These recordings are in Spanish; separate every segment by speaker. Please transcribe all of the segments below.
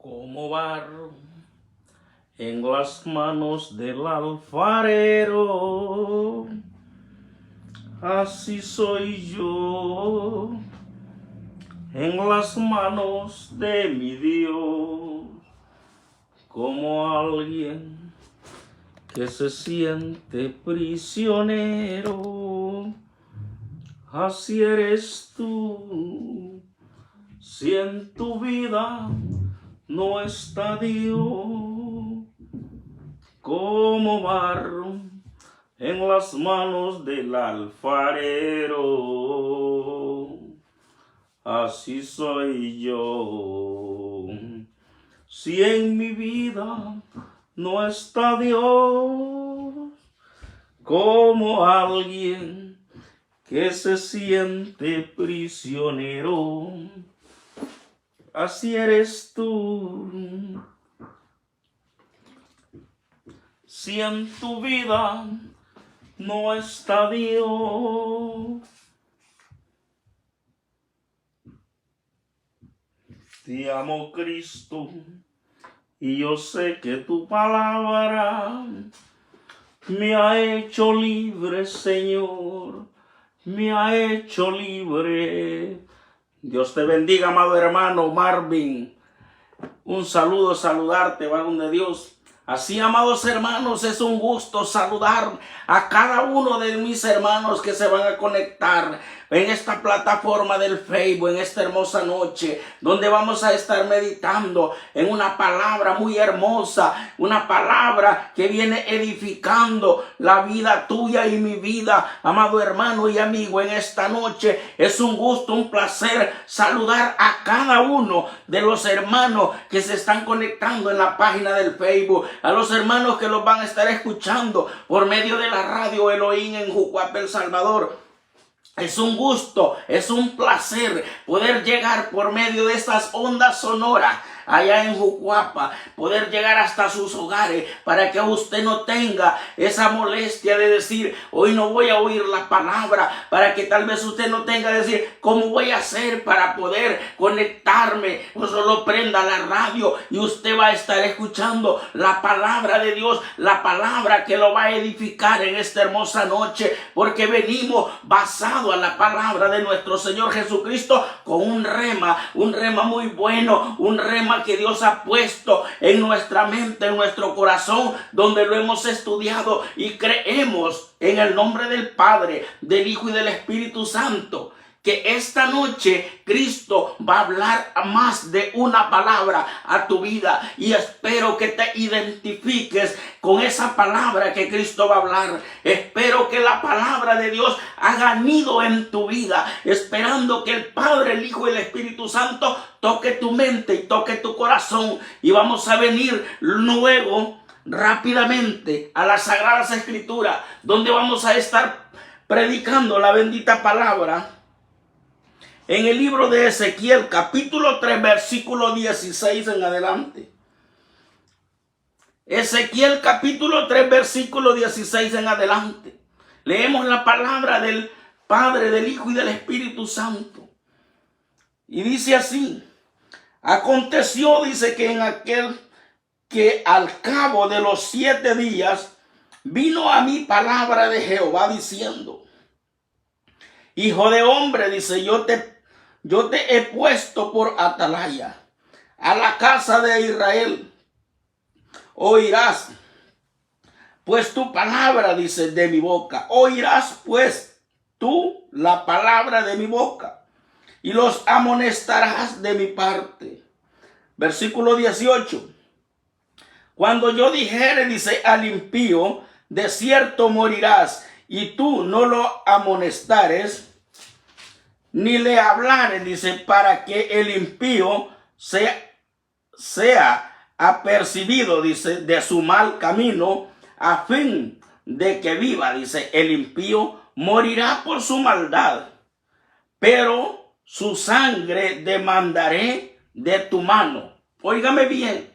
Speaker 1: como barro en las manos del alfarero, así soy yo en las manos de mi Dios, como alguien que se siente prisionero. Así eres tú, si en tu vida no está Dios, como barro en las manos del alfarero, así soy yo. Si en mi vida no está Dios, como alguien que se siente prisionero, así eres tú. Si en tu vida no está Dios, te amo, Cristo, y yo sé que tu palabra me ha hecho libre, Señor, me ha hecho libre. Dios te bendiga, amado hermano Marvin. Un saludo, saludarte, varón de Dios. Así, amados hermanos, es un gusto saludar a cada uno de mis hermanos que se van a conectar en esta plataforma del Facebook, en esta hermosa noche, donde vamos a estar meditando en una palabra muy hermosa, una palabra que viene edificando la vida tuya y mi vida, amado hermano y amigo. En esta noche es un gusto, un placer saludar a cada uno de los hermanos que se están conectando en la página del Facebook, a los hermanos que los van a estar escuchando por medio de la radio Elohim en Jucuapa, El Salvador. Es un gusto, es un placer poder llegar por medio de estas ondas sonoras allá en Jucuapa, poder llegar hasta sus hogares para que usted no tenga esa molestia de decir, hoy no voy a oír la palabra, para que tal vez usted no tenga que decir, ¿cómo voy a hacer para poder conectarme? Pues solo prenda la radio y usted va a estar escuchando la palabra de Dios, la palabra que lo va a edificar en esta hermosa noche, porque venimos basado a la palabra de nuestro Señor Jesucristo con un rema muy bueno, un rema que Dios ha puesto en nuestra mente, en nuestro corazón, donde lo hemos estudiado y creemos en el nombre del Padre, del Hijo y del Espíritu Santo, que esta noche Cristo va a hablar más de una palabra a tu vida, y espero que te identifiques con esa palabra que Cristo va a hablar. Espero que la palabra de Dios haga nido en tu vida, esperando que el Padre, el Hijo y el Espíritu Santo toque tu mente y toque tu corazón. Y vamos a venir luego rápidamente a las Sagradas Escrituras, donde vamos a estar predicando la bendita palabra en el libro de Ezequiel, capítulo 3, versículo 16 en adelante. Ezequiel, capítulo 3, versículo 16 en adelante. Leemos la palabra del Padre, del Hijo y del Espíritu Santo. Y dice así: aconteció, dice, que al cabo de los 7 días vino a mí palabra de Jehová diciendo: hijo de hombre, dice, yo te he puesto por atalaya a la casa de Israel. Oirás pues tu palabra, dice, de mi boca. Oirás pues tú la palabra de mi boca y los amonestarás de mi parte. Versículo 18. Cuando yo dijere, dice, al impío, de cierto morirás, y tú no lo amonestares, ni le hablares, dice, para que el impío sea apercibido, dice, de su mal camino, a fin de que viva, dice, el impío morirá por su maldad, pero su sangre demandaré de tu mano. Óigame bien,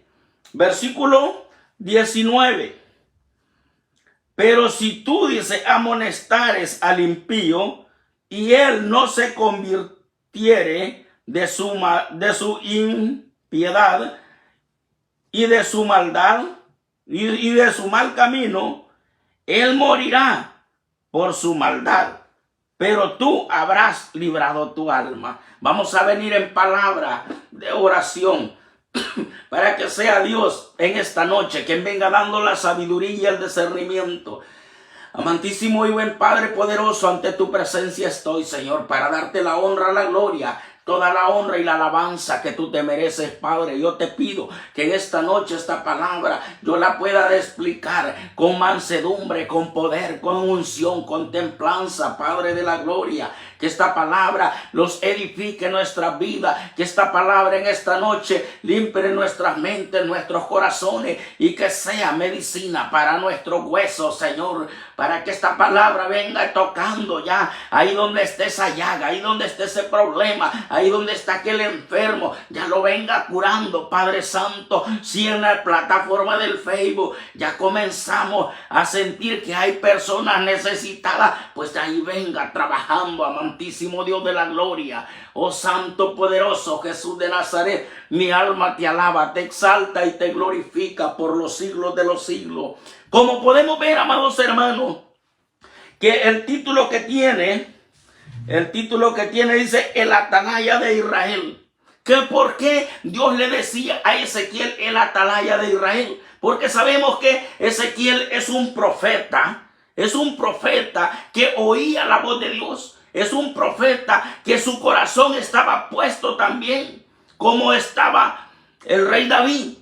Speaker 1: versículo 19. Pero si tú, dice, amonestares al impío, y él no se convirtiere de su impiedad, y de su maldad y de su mal camino, él morirá por su maldad, pero tú habrás librado tu alma. Vamos a venir en palabra de oración para que sea Dios en esta noche quien venga dando la sabiduría y el discernimiento. Amantísimo y buen Padre poderoso, ante tu presencia estoy, Señor, para darte la honra, la gloria, toda la honra y la alabanza que tú te mereces, Padre. Yo te pido que en esta noche esta palabra yo la pueda explicar con mansedumbre, con poder, con unción, con templanza, Padre de la gloria. Que esta palabra los edifique en nuestra vida, que esta palabra en esta noche limpie nuestras mentes, nuestros corazones, y que sea medicina para nuestros huesos, Señor, para que esta palabra venga tocando ya ahí donde esté esa llaga, ahí donde esté ese problema, ahí donde está aquel enfermo, ya lo venga curando, Padre Santo. Si en la plataforma del Facebook ya comenzamos a sentir que hay personas necesitadas, pues ahí venga trabajando, amantísimo Dios de la gloria. Oh Santo poderoso Jesús de Nazaret, mi alma te alaba, te exalta y te glorifica por los siglos de los siglos. Como podemos ver, amados hermanos, que el título que tiene dice el atalaya de Israel. ¿Que por qué Dios le decía a Ezequiel el atalaya de Israel? Porque sabemos que Ezequiel es un profeta que oía la voz de Dios. Es un profeta que su corazón estaba puesto también, como estaba el rey David.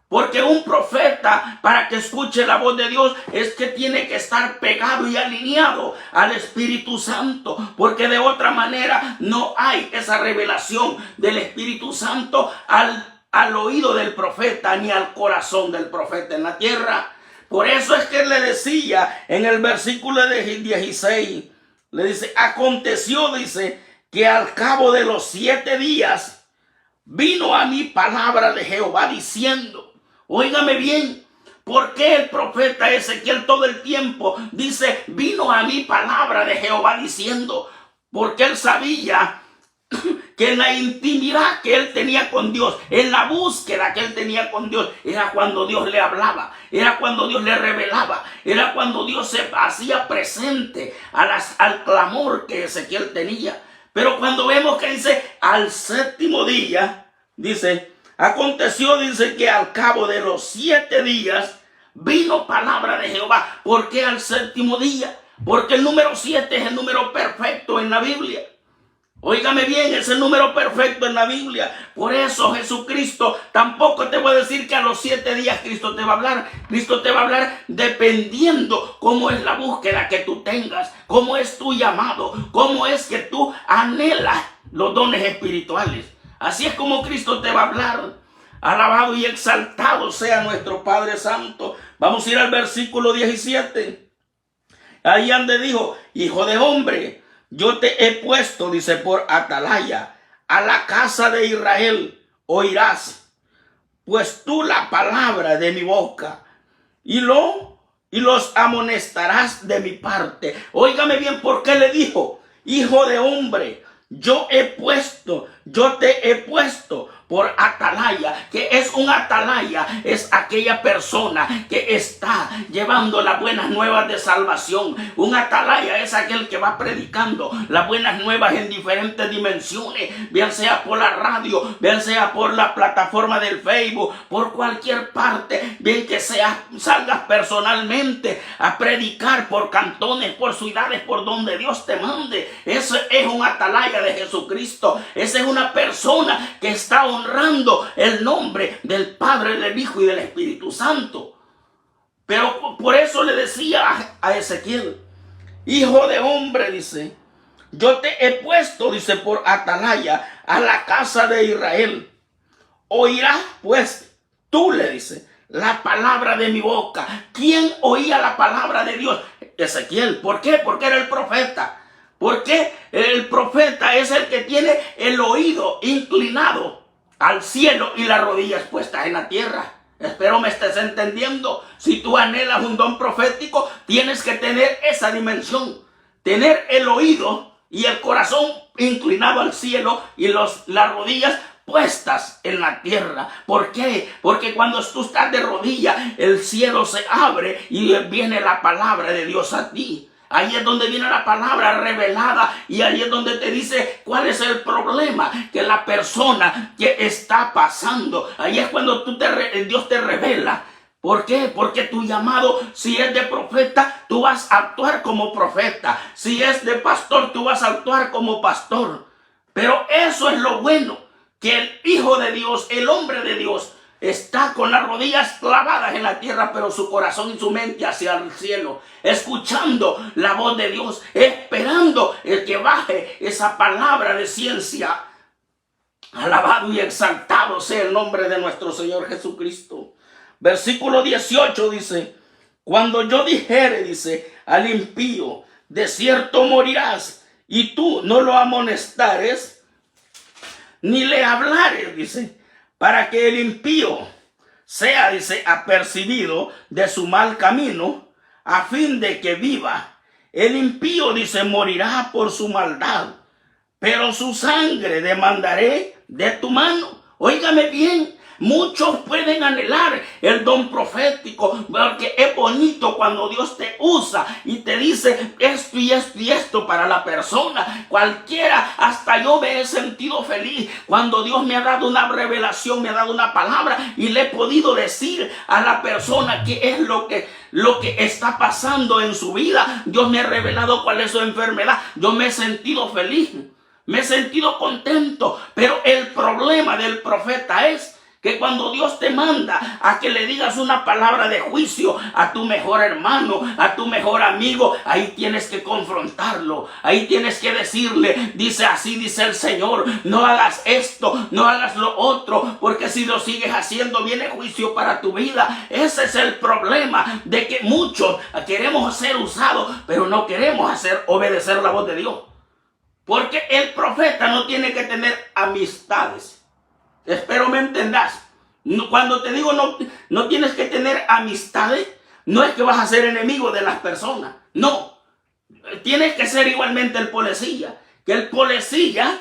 Speaker 1: Porque un profeta, para que escuche la voz de Dios, es que tiene que estar pegado y alineado al Espíritu Santo. Porque de otra manera no hay esa revelación del Espíritu Santo al oído del profeta, ni al corazón del profeta en la tierra. Por eso es que él le decía en el versículo 16, le dice, aconteció, dice, que al cabo de los 7 días vino a mí palabra de Jehová diciendo, óigame bien, ¿por qué el profeta Ezequiel todo el tiempo dice, vino a mí palabra de Jehová diciendo? Porque él sabía que en la intimidad que él tenía con Dios, en la búsqueda que él tenía con Dios, era cuando Dios le hablaba, era cuando Dios le revelaba, era cuando Dios se hacía presente al clamor que Ezequiel tenía. Pero cuando vemos que dice, al 7º día, dice, aconteció, dice, que al cabo de los 7 días vino palabra de Jehová. ¿Por qué al 7º día? Porque el número 7 es el número perfecto en la Biblia. Óigame bien, es el número perfecto en la Biblia. Por eso Jesucristo, tampoco te voy a decir que a los 7 días Cristo te va a hablar. Cristo te va a hablar dependiendo cómo es la búsqueda que tú tengas, cómo es tu llamado, cómo es que tú anhelas los dones espirituales. Así es como Cristo te va a hablar. Alabado y exaltado sea nuestro Padre Santo. Vamos a ir al versículo 17. Ahí donde dijo, hijo de hombre, yo te he puesto, dice, por atalaya a la casa de Israel. Oirás pues tú la palabra de mi boca y los amonestarás de mi parte. Óigame bien, ¿por qué le dijo, hijo de hombre? Yo te he puesto por atalaya. Que es un atalaya? Es aquella persona que está llevando las buenas nuevas de salvación. Un atalaya es aquel que va predicando las buenas nuevas en diferentes dimensiones, bien sea por la radio, bien sea por la plataforma del Facebook, por cualquier parte, bien que salgas personalmente a predicar por cantones, por ciudades, por donde Dios te mande. Ese es un atalaya de Jesucristo. Esa es una persona que está honrando el nombre del Padre, del Hijo y del Espíritu Santo. Pero por eso le decía a Ezequiel, hijo de hombre, dice, yo te he puesto, dice, por atalaya a la casa de Israel. Oirás pues tú, le dice, la palabra de mi boca. ¿Quién oía la palabra de Dios? Ezequiel. ¿Por qué? Porque era el profeta. Porque el profeta es el que tiene el oído inclinado al cielo y las rodillas puestas en la tierra. Espero me estés entendiendo. Si tú anhelas un don profético, tienes que tener esa dimensión. Tener el oído y el corazón inclinado al cielo y las rodillas puestas en la tierra. ¿Por qué? Porque cuando tú estás de rodillas, el cielo se abre y viene la palabra de Dios a ti. Ahí es donde viene la palabra revelada y ahí es donde te dice cuál es el problema que la persona que está pasando. Ahí es cuando Dios te revela. ¿Por qué? Porque tu llamado, si es de profeta, tú vas a actuar como profeta. Si es de pastor, tú vas a actuar como pastor. Pero eso es lo bueno, que el Hijo de Dios, el hombre de Dios, está con las rodillas clavadas en la tierra, pero su corazón y su mente hacia el cielo, escuchando la voz de Dios, esperando el que baje esa palabra de ciencia. Alabado y exaltado sea el nombre de nuestro Señor Jesucristo. Versículo 18 dice: cuando yo dijere, dice, al impío, de cierto morirás, y tú no lo amonestares, ni le hablares, dice, para que el impío sea, dice, apercibido de su mal camino, a fin de que viva. El impío, dice, morirá por su maldad, pero su sangre demandaré de tu mano. Óigame bien. Muchos pueden anhelar el don profético, porque es bonito cuando Dios te usa y te dice esto y esto y esto para la persona. Cualquiera, hasta yo me he sentido feliz cuando Dios me ha dado una revelación, me ha dado una palabra y le he podido decir a la persona qué es lo que está pasando en su vida. Dios me ha revelado cuál es su enfermedad. Yo me he sentido feliz, me he sentido contento, pero el problema del profeta es que cuando Dios te manda a que le digas una palabra de juicio a tu mejor hermano, a tu mejor amigo, ahí tienes que confrontarlo, ahí tienes que decirle, dice así, dice el Señor, no hagas esto, no hagas lo otro, porque si lo sigues haciendo viene juicio para tu vida. Ese es el problema, de que muchos queremos ser usados, pero no queremos obedecer la voz de Dios. Porque el profeta no tiene que tener amistades. Espero me entendas. Cuando te digo no tienes que tener amistades, no es que vas a ser enemigo de las personas. No. Tienes que ser igualmente el policía. Que el policía,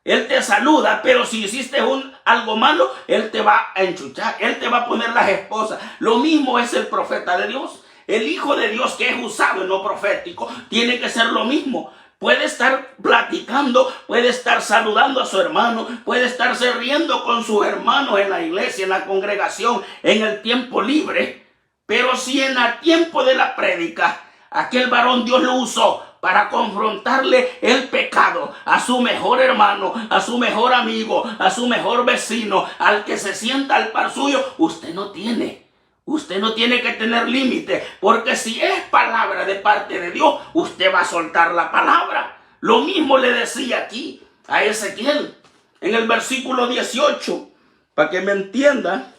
Speaker 1: él te saluda, pero si hiciste algo malo, él te va a enchuchar. Él te va a poner las esposas. Lo mismo es el profeta de Dios. El Hijo de Dios que es usado en lo profético tiene que ser lo mismo. Puede estar platicando, puede estar saludando a su hermano, puede estarse riendo con sus hermanos en la iglesia, en la congregación, en el tiempo libre. Pero si en el tiempo de la prédica, aquel varón Dios lo usó para confrontarle el pecado a su mejor hermano, a su mejor amigo, a su mejor vecino, al que se sienta al par suyo, usted no tiene que tener límite, porque si es palabra de parte de Dios, usted va a soltar la palabra. Lo mismo le decía aquí a Ezequiel, en el versículo 18, para que me entienda.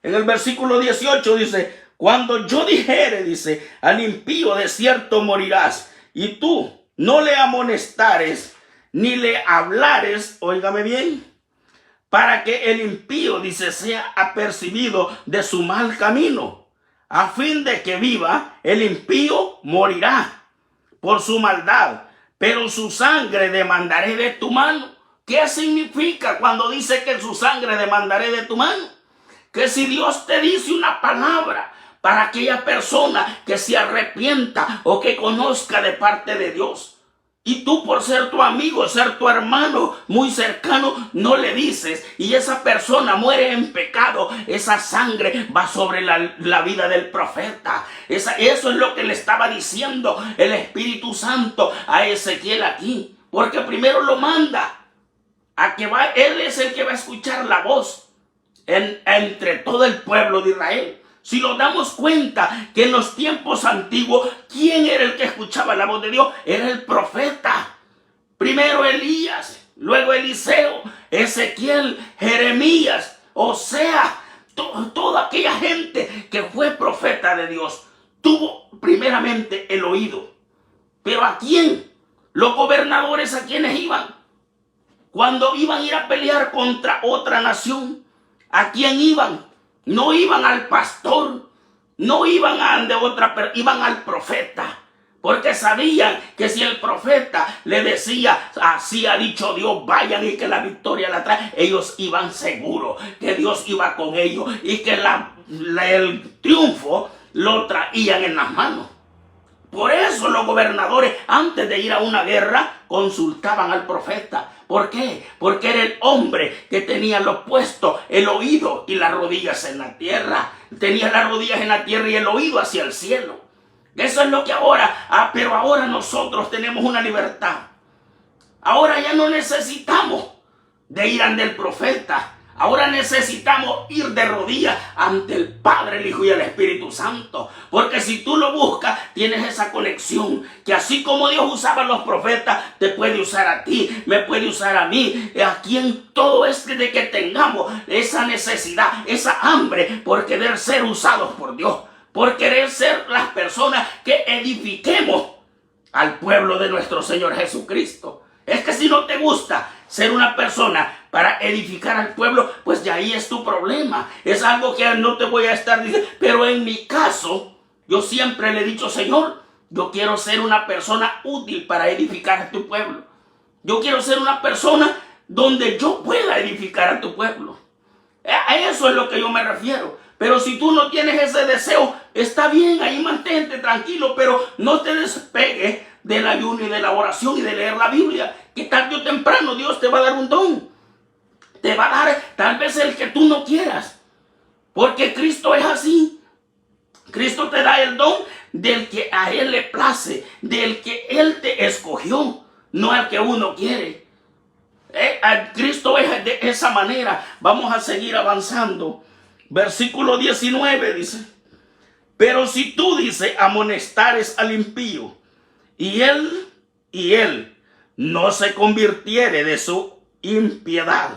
Speaker 1: En el versículo 18 dice: cuando yo dijere, dice, al impío de cierto morirás, y tú no le amonestares, ni le hablares, óigame bien, para que el impío, dice, sea apercibido de su mal camino, a fin de que viva. El impío morirá por su maldad, pero su sangre demandaré de tu mano. ¿Qué significa cuando dice que su sangre demandaré de tu mano? Que si Dios te dice una palabra para aquella persona que se arrepienta o que conozca de parte de Dios, y tú por ser tu amigo, ser tu hermano muy cercano, no le dices, y esa persona muere en pecado, esa sangre va sobre la vida del profeta. Eso es lo que le estaba diciendo el Espíritu Santo a Ezequiel aquí. Porque primero lo manda a que él es el que va a escuchar la voz entre todo el pueblo de Israel. Si nos damos cuenta que en los tiempos antiguos, ¿quién era el que escuchaba la voz de Dios? Era el profeta. Primero Elías, luego Eliseo, Ezequiel, Jeremías. O sea, toda aquella gente que fue profeta de Dios tuvo primeramente el oído. ¿Pero a quién? Los gobernadores, ¿a quiénes iban? Cuando iban a ir a pelear contra otra nación, ¿a quién iban? No iban al pastor, no iban a otra, iban al profeta. Porque sabían que si el profeta le decía, así ha dicho Dios, vayan y que la victoria la trae, ellos iban seguros que Dios iba con ellos y que el triunfo lo traían en las manos. Por eso los gobernadores, antes de ir a una guerra, consultaban al profeta. ¿Por qué? Porque era el hombre que tenía lo puesto, el oído y las rodillas en la tierra. Tenía las rodillas en la tierra y el oído hacia el cielo. Eso es lo que ahora, pero ahora nosotros tenemos una libertad. Ahora ya no necesitamos de ir ante el profeta. Ahora necesitamos ir de rodillas ante el Padre, el Hijo y el Espíritu Santo. Porque si tú lo buscas, tienes esa conexión. Que así como Dios usaba a los profetas, te puede usar a ti, me puede usar a mí. Aquí en todo de que tengamos esa necesidad, esa hambre por querer ser usados por Dios. Por querer ser las personas que edifiquemos al pueblo de nuestro Señor Jesucristo. Es que si no te gusta ser una persona para edificar al pueblo, pues ya ahí es tu problema. Es algo que no te voy a estar diciendo. Pero en mi caso, yo siempre le he dicho, Señor, yo quiero ser una persona útil para edificar a tu pueblo. Yo quiero ser una persona donde yo pueda edificar a tu pueblo. A eso es lo que yo me refiero. Pero si tú no tienes ese deseo, está bien, ahí mantente tranquilo, pero no te despegues del ayuno y de la oración y de leer la Biblia, que tarde o temprano Dios te va a dar un don. Te va a dar tal vez el que tú no quieras, porque Cristo es así. Cristo te da el don del que a Él le place, del que Él te escogió, no al que uno quiere. Cristo es de esa manera. Vamos a seguir avanzando. Versículo 19 dice, pero si tú, dice, amonestares al impío, y él no se convirtiere de su impiedad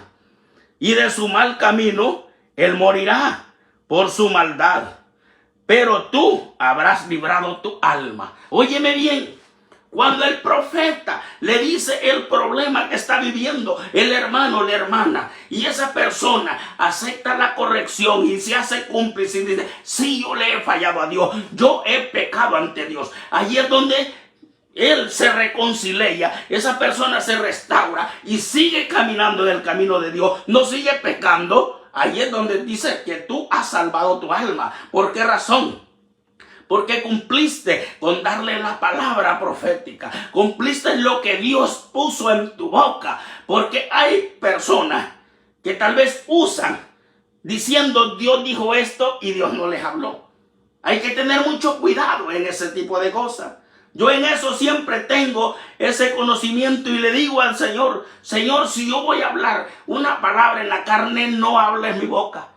Speaker 1: y de su mal camino, él morirá por su maldad, pero tú habrás librado tu alma. Óyeme bien. Cuando el profeta le dice el problema que está viviendo el hermano o la hermana, y esa persona acepta la corrección y se hace cómplice y dice, sí, yo le he fallado a Dios, yo he pecado ante Dios. Allí es donde él se reconcilia, esa persona se restaura y sigue caminando en el camino de Dios, no sigue pecando. Allí es donde dice que tú has salvado tu alma. ¿Por qué razón? Porque cumpliste con darle la palabra profética. Cumpliste lo que Dios puso en tu boca. Porque hay personas que tal vez usan diciendo Dios dijo esto y Dios no les habló. Hay que tener mucho cuidado en ese tipo de cosas. Yo en eso siempre tengo ese conocimiento y le digo al Señor, Señor, si yo voy a hablar una palabra en la carne, no hables mi boca.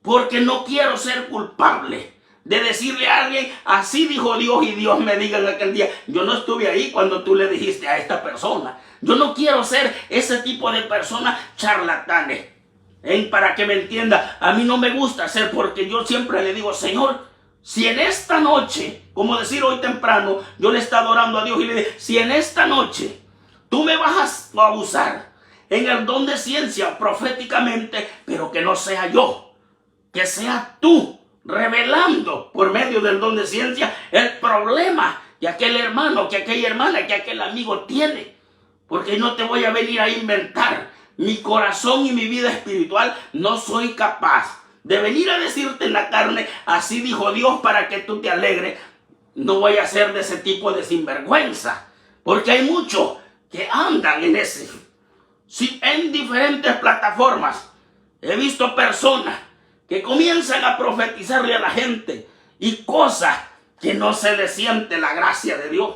Speaker 1: Porque no quiero ser culpable de decirle a alguien, así dijo Dios, y Dios me diga en aquel día, yo no estuve ahí cuando tú le dijiste a esta persona. Yo no quiero ser ese tipo de personas charlatanes. Para que me entienda, a mí no me gusta ser, porque yo siempre le digo, Señor, si en esta noche, como decir hoy temprano, yo le estaba orando a Dios y le dije, si en esta noche tú me vas a usar en el don de ciencia proféticamente, pero que no sea yo, que sea tú, revelando por medio del don de ciencia el problema que aquel hermano, que aquella hermana, que aquel amigo tiene. Porque no te voy a venir a inventar. Mi corazón y mi vida espiritual no soy capaz de venir a decirte en la carne, así dijo Dios para que tú te alegres. No voy a ser de ese tipo de sinvergüenza. Porque hay muchos que andan en ese. Sí, en diferentes plataformas he visto personas que comienzan a profetizarle a la gente y cosas que no se le siente la gracia de Dios,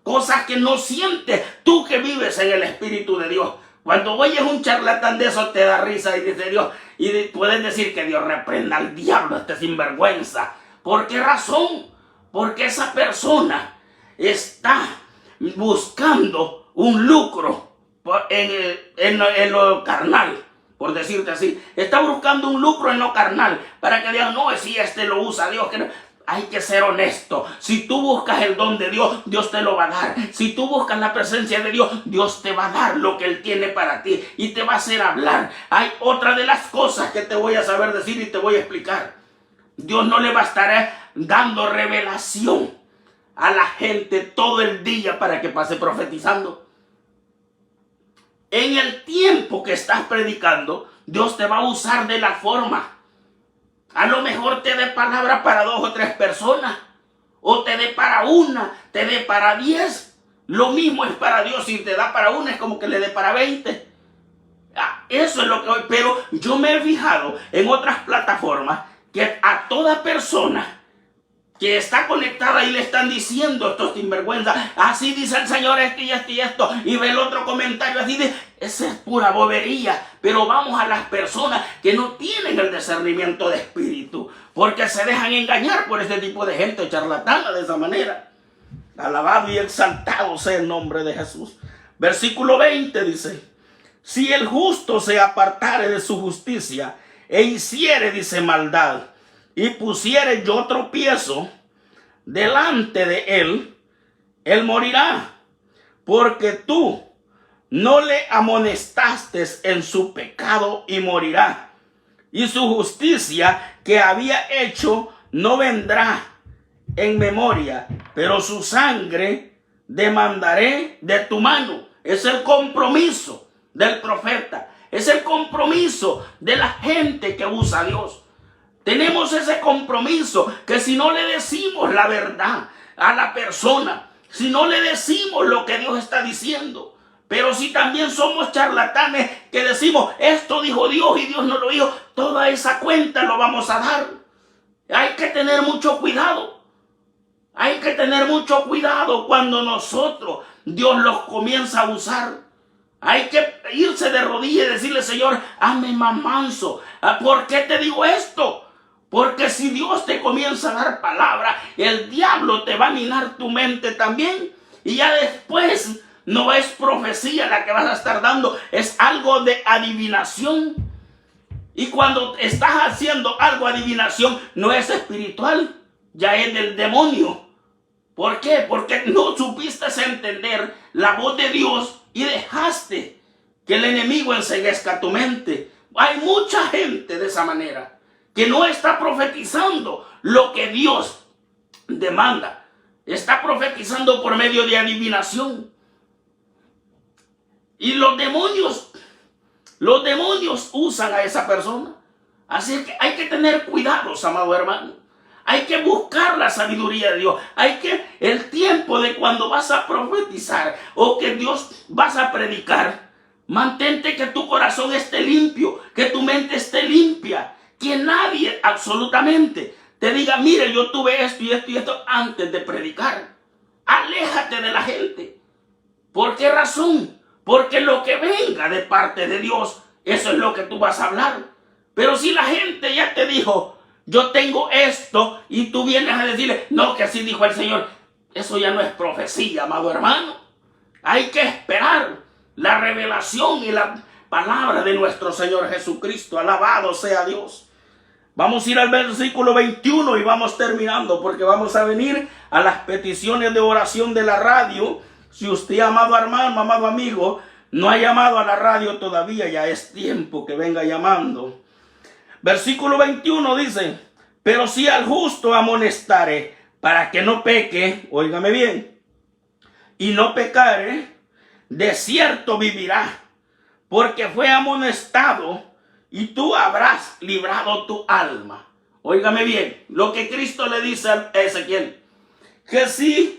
Speaker 1: cosas que no sientes tú que vives en el Espíritu de Dios. Cuando oyes un charlatán de eso te da risa y dice Dios, y pueden decir que Dios reprenda al diablo, este sinvergüenza. ¿Por qué razón? Porque esa persona está buscando un lucro en lo carnal. Por decirte así, está buscando un lucro en lo carnal para que digan, no, si este lo usa Dios, que no. Hay que ser honesto. Si tú buscas el don de Dios, Dios te lo va a dar. Si tú buscas la presencia de Dios, Dios te va a dar lo que Él tiene para ti y te va a hacer hablar. Hay otra de las cosas que te voy a saber decir y te voy a explicar. Dios no le va a estar dando revelación a la gente todo el día para que pase profetizando. En el tiempo que estás predicando, Dios te va a usar de la forma. A lo mejor te dé palabra para 2 o 3 personas, o te dé para 1, te dé para 10. Lo mismo es para Dios. Si te da para 1 es como que le dé para 20. Eso es lo que hoy. Pero yo me he fijado en otras plataformas que a toda persona que está conectada y le están diciendo estos sinvergüenzas, así dice el Señor esto y esto y esto, y ve el otro comentario así de, esa es pura bobería. Pero vamos a las personas que no tienen el discernimiento de espíritu, porque se dejan engañar por este tipo de gente charlatana de esa manera. Alabado y exaltado sea el nombre de Jesús. Versículo 20 dice, si el justo se apartare de su justicia e hiciere, dice, maldad, y pusiere yo tropiezo delante de él, él morirá, porque tú no le amonestaste en su pecado y morirá. Y su justicia que había hecho no vendrá en memoria, pero su sangre demandaré de tu mano. Es el compromiso del profeta, es el compromiso de la gente que usa a Dios. Tenemos ese compromiso que si no le decimos la verdad a la persona, si no le decimos lo que Dios está diciendo, pero si también somos charlatanes que decimos esto dijo Dios y Dios no lo dijo, toda esa cuenta lo vamos a dar. Hay que tener mucho cuidado. Hay que tener mucho cuidado cuando nosotros, Dios los comienza a usar. Hay que irse de rodillas y decirle, Señor, hazme más manso. ¿Por qué te digo esto? Porque si Dios te comienza a dar palabra, el diablo te va a minar tu mente también. Y ya después no es profecía la que vas a estar dando, es algo de adivinación. Y cuando estás haciendo algo de adivinación, no es espiritual, ya es del demonio. ¿Por qué? Porque no supiste entender la voz de Dios y dejaste que el enemigo enceguezca tu mente. Hay mucha gente de esa manera que no está profetizando lo que Dios demanda. Está profetizando por medio de adivinación. Y los demonios usan a esa persona. Así que hay que tener cuidados, amado hermano. Hay que buscar la sabiduría de Dios. El tiempo de cuando vas a profetizar o que Dios vas a predicar, mantente que tu corazón esté limpio, que tu mente esté limpia. Que nadie absolutamente te diga, mire, yo tuve esto y esto y esto antes de predicar. Aléjate de la gente. ¿Por qué razón? Porque lo que venga de parte de Dios, eso es lo que tú vas a hablar. Pero si la gente ya te dijo, yo tengo esto, y tú vienes a decirle, no, que así dijo el Señor, eso ya no es profecía, amado hermano. Hay que esperar la revelación y la palabra de nuestro Señor Jesucristo. Alabado sea Dios. Vamos a ir al versículo 21 y vamos terminando, porque vamos a venir a las peticiones de oración de la radio. Si usted, amado hermano, amado amigo, no ha llamado a la radio todavía, ya es tiempo que venga llamando. Versículo 21 dice, pero si al justo amonestare para que no peque, óigame bien, y no pecare, de cierto vivirá, porque fue amonestado y tú habrás librado tu alma. Óigame bien, lo que Cristo le dice a Ezequiel, que sí,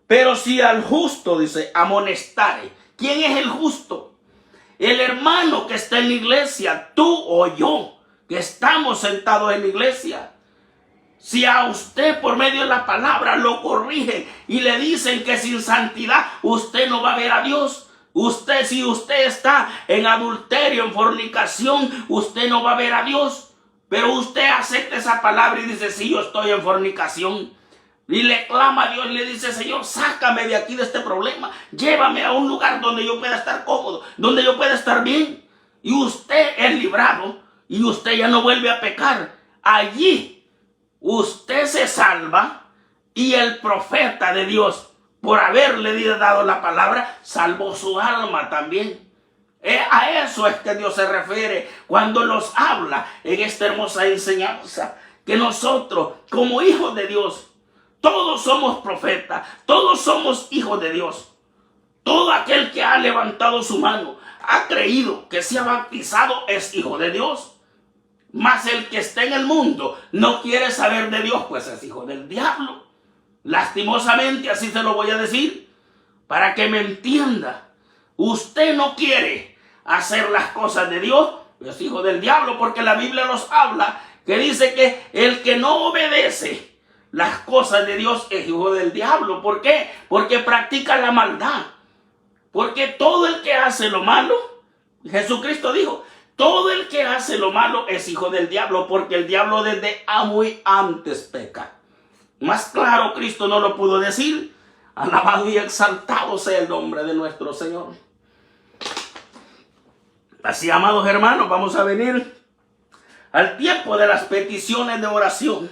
Speaker 1: pero si al justo, dice, amonestare. ¿Quién es el justo? El hermano que está en la iglesia, tú o yo, que estamos sentados en la iglesia. Si a usted por medio de la palabra lo corrigen y le dicen que sin santidad usted no va a ver a Dios. Si usted está en adulterio, en fornicación, usted no va a ver a Dios. Pero usted acepta esa palabra y dice, sí, yo estoy en fornicación. Y le clama a Dios y le dice, Señor, sácame de aquí de este problema. Llévame a un lugar donde yo pueda estar cómodo, donde yo pueda estar bien. Y usted es librado y usted ya no vuelve a pecar. Allí usted se salva y el profeta de Dios, por haberle dado la palabra, salvó su alma también. A eso es que Dios se refiere cuando nos habla en esta hermosa enseñanza. Que nosotros, como hijos de Dios, Todos somos profetas, todos somos hijos de Dios. Todo aquel que ha levantado su mano, ha creído que se ha bautizado, es hijo de Dios. Mas el que está en el mundo no quiere saber de Dios, pues es hijo del diablo. Lastimosamente, así se lo voy a decir, para que me entienda. Usted no quiere hacer las cosas de Dios, es hijo del diablo, porque la Biblia nos habla que dice que el que no obedece las cosas de Dios es hijo del diablo. ¿Por qué? Porque practica la maldad. Porque todo el que hace lo malo, Jesucristo dijo, todo el que hace lo malo es hijo del diablo, porque el diablo desde muy antes peca. Más claro Cristo no lo pudo decir. Alabado y exaltado sea el nombre de nuestro Señor. Así, amados hermanos, vamos a venir al tiempo de las peticiones de oración.